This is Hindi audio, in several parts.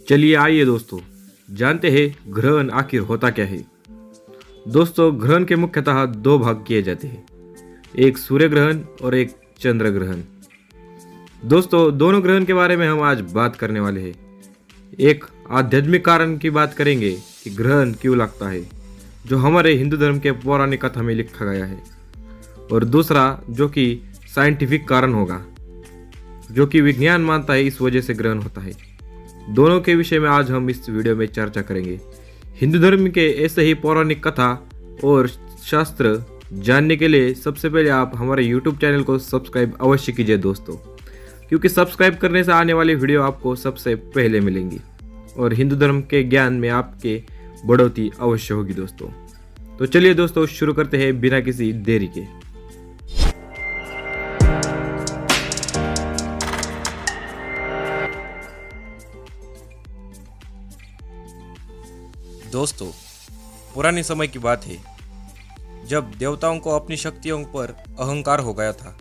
चलिए आइए दोस्तों, जानते हैं ग्रहण आखिर होता क्या है। दोस्तों, ग्रहण के मुख्यतः दो भाग किए जाते हैं, एक सूर्य ग्रहण और एक चंद्र ग्रहण। दोस्तों, दोनों ग्रहण के बारे में हम आज बात करने वाले हैं। एक आध्यात्मिक कारण की बात करेंगे कि ग्रहण क्यों लगता है, जो हमारे हिंदू धर्म के पौराणिक कथा में लिखा गया है, और दूसरा जो कि साइंटिफिक कारण होगा, जो कि विज्ञान मानता है इस वजह से ग्रहण होता है। दोनों के विषय में आज हम इस वीडियो में चर्चा करेंगे। हिंदू धर्म के ऐसे ही पौराणिक कथा और शास्त्र जानने के लिए सबसे पहले आप हमारे YouTube चैनल को सब्सक्राइब अवश्य कीजिए दोस्तों, क्योंकि सब्सक्राइब करने से आने वाली वीडियो आपको सबसे पहले मिलेंगी और हिंदू धर्म के ज्ञान में आपके बढ़ोतरी अवश्य होगी दोस्तों। तो चलिए दोस्तों, शुरू करते हैं बिना किसी देरी के। दोस्तों, पुराने समय की बात है जब देवताओं को अपनी शक्तियों पर अहंकार हो गया था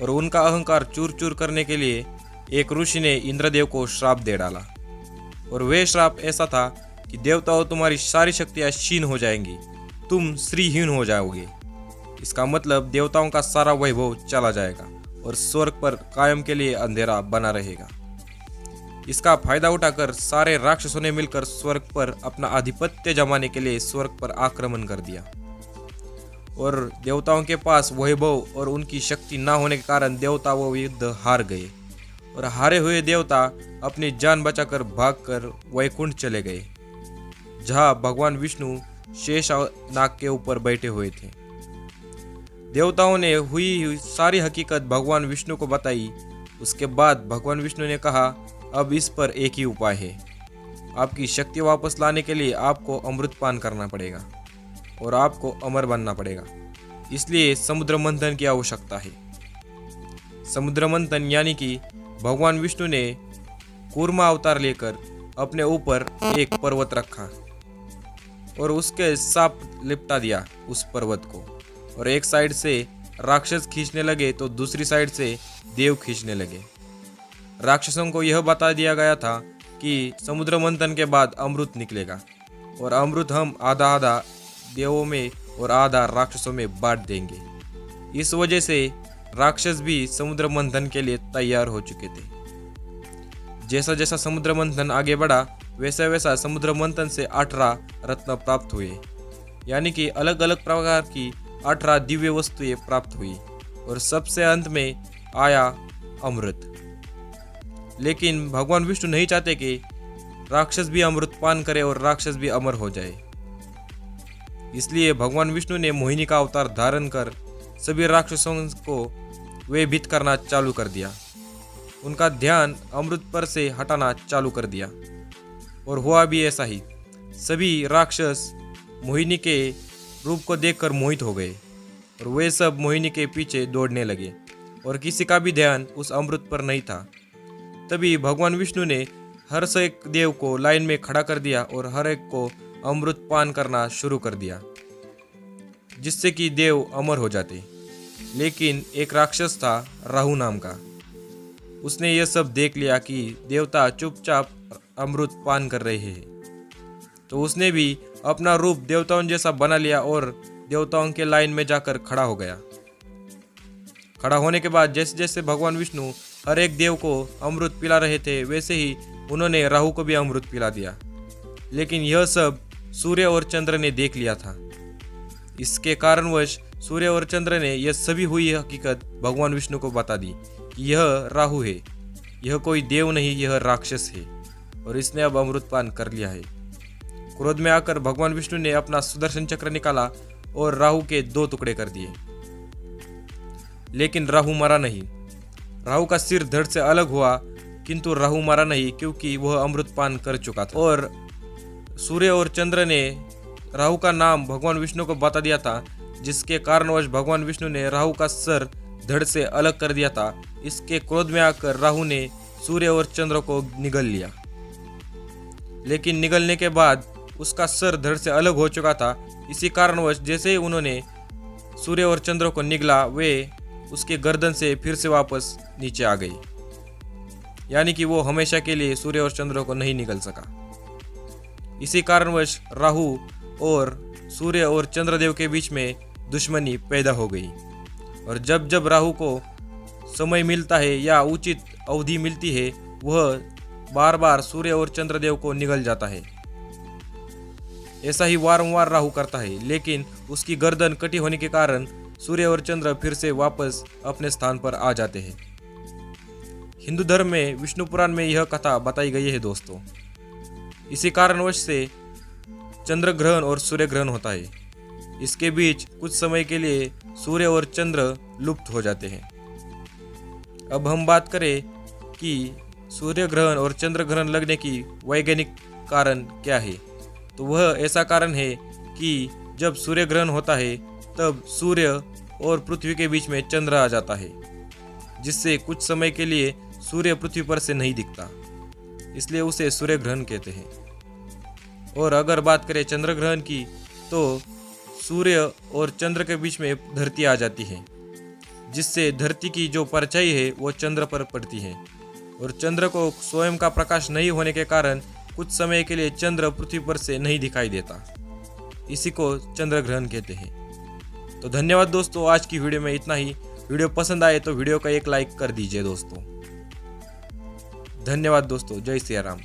और उनका अहंकार चूर चूर करने के लिए एक ऋषि ने इंद्रदेव को श्राप दे डाला। और वह श्राप ऐसा था कि देवताओं, तुम्हारी सारी शक्तियां क्षीण हो जाएंगी, तुम श्रीहीन हो जाओगे। इसका मतलब देवताओं का सारा वैभव चला जाएगा और स्वर्ग पर कायम के लिए अंधेरा बना रहेगा। इसका फायदा उठाकर सारे राक्षसों ने मिलकर स्वर्ग पर अपना आधिपत्य जमाने के लिए स्वर्ग पर आक्रमण कर दिया। और देवताओं के पास वैभव और उनकी शक्ति न होने के कारण देवता वो युद्ध हार गए और हारे हुए देवता अपनी जान बचाकर भागकर वैकुंठ चले गए, जहां भगवान विष्णु शेष नाग के ऊपर बैठे हुए थे। देवताओं ने हुई सारी हकीकत भगवान विष्णु को बताई। उसके बाद भगवान विष्णु ने कहा, अब इस पर एक ही उपाय है। आपकी शक्ति वापस लाने के लिए आपको अमृत पान करना पड़ेगा और आपको अमर बनना पड़ेगा। इसलिए समुद्र मंथन की आवश्यकता है। समुद्र मंथन यानी कि भगवान विष्णु ने कूर्मा अवतार लेकर अपने ऊपर एक पर्वत रखा और उसके साप लिपटा दिया उस पर्वत को, और एक साइड से राक्षस खींचने लगे तो दूसरी साइड से देव खींचने लगे। राक्षसों को यह बता दिया गया था कि समुद्र मंथन के बाद अमृत निकलेगा और अमृत हम आधा आधा देवों में और आधा राक्षसों में बांट देंगे। इस वजह से राक्षस भी समुद्र मंथन के लिए तैयार हो चुके थे। जैसा जैसा समुद्र मंथन आगे बढ़ा, वैसा वैसा समुद्र मंथन से 18 रत्न प्राप्त हुए, यानी कि अलग अलग प्रकार की 18 दिव्य वस्तुएं प्राप्त हुई, और सबसे अंत में आया अमृत। लेकिन भगवान विष्णु नहीं चाहते कि राक्षस भी अमृत पान करे और राक्षस भी अमर हो जाए। इसलिए भगवान विष्णु ने मोहिनी का अवतार धारण कर सभी राक्षसों को भयभीत करना चालू कर दिया। उनका ध्यान अमृत पर से हटाना चालू कर दिया, और हुआ भी ऐसा ही। सभी राक्षस मोहिनी के रूप को देखकर मोहित हो गए और वे सब मोहिनी के पीछे दौड़ने लगे, और किसी का भी ध्यान उस अमृत पर नहीं था। तभी भगवान विष्णु ने हर एक देव को लाइन में खड़ा कर दिया और हर एक को अमृत पान करना शुरू कर दिया, जिससे कि देव अमर हो जाते। लेकिन एक राक्षस था राहु नाम का। उसने यह सब देख लिया कि देवता चुपचाप अमृत पान कर रहे हैं, तो उसने भी अपना रूप देवताओं जैसा बना लिया और देवताओं के लाइन में जाकर खड़ा हो गया। खड़ा होने के बाद जैसे जैसे भगवान विष्णु हर एक देव को अमृत पिला रहे थे, वैसे ही उन्होंने राहु को भी अमृत पिला दिया। लेकिन यह सब सूर्य और चंद्र ने देख लिया था। इसके कारणवश सूर्य और चंद्र ने यह सभी हुई हकीकत भगवान विष्णु को बता दी कि यह राहु है, यह कोई देव नहीं, यह राक्षस है, और इसने अब अमृत पान कर लिया है। क्रोध में आकर भगवान विष्णु ने अपना सुदर्शन चक्र निकाला और राहु के 2 टुकड़े कर दिए। लेकिन राहु मरा नहीं। राहु का सिर धड़ से अलग हुआ, किंतु राहु मरा नहीं, क्योंकि वह अमृत पान कर चुका था। और सूर्य और चंद्र ने राहु का नाम भगवान विष्णु को बता दिया था, जिसके कारणवश भगवान विष्णु ने राहु का सर धड़ से अलग कर दिया था। इसके क्रोध में आकर राहु ने सूर्य और चंद्र को निगल लिया। लेकिन निगलने के बाद उसका सर धड़ से अलग हो चुका था। इसी कारणवश जैसे ही उन्होंने सूर्य और चंद्र को निगला, वे उसके गर्दन से फिर से वापस नीचे आ गई। यानी कि वो हमेशा के लिए सूर्य और चंद्र को नहीं निगल सका। इसी कारणवश राहु और सूर्य और चंद्रदेव के बीच में दुश्मनी पैदा हो गई, और जब जब राहु को समय मिलता है या उचित अवधि मिलती है, वह बार बार सूर्य और चंद्रदेव को निगल जाता है। ऐसा ही वारंवार राहु करता है, लेकिन उसकी गर्दन कटी होने के कारण सूर्य और चंद्र फिर से वापस अपने स्थान पर आ जाते हैं। हिंदू धर्म में विष्णु पुराण में यह कथा बताई गई है दोस्तों। इसी कारणवश से चंद्र ग्रहण और सूर्य ग्रहण होता है। इसके बीच कुछ समय के लिए सूर्य और चंद्र लुप्त हो जाते हैं। अब हम बात करें कि सूर्य ग्रहण और चंद्र ग्रहण लगने की वैज्ञानिक कारण क्या है, तो वह ऐसा कारण है कि जब सूर्य ग्रहण होता है तब सूर्य और पृथ्वी के बीच में चंद्र आ जाता है, जिससे कुछ समय के लिए सूर्य पृथ्वी पर से नहीं दिखता, इसलिए उसे सूर्य ग्रहण कहते हैं। और अगर बात करें चंद्र ग्रहण की, तो सूर्य और चंद्र के बीच में धरती आ जाती है, जिससे धरती की जो परछाई है वो चंद्र पर पड़ती है, और चंद्र को स्वयं का प्रकाश नहीं होने के कारण कुछ समय के लिए चंद्र पृथ्वी पर से नहीं दिखाई देता। इसी को चंद्र ग्रहण कहते हैं। तो धन्यवाद दोस्तों, आज की वीडियो में इतना ही। वीडियो पसंद आए तो वीडियो का एक लाइक कर दीजिए दोस्तों। धन्यवाद दोस्तों, जय सिया राम।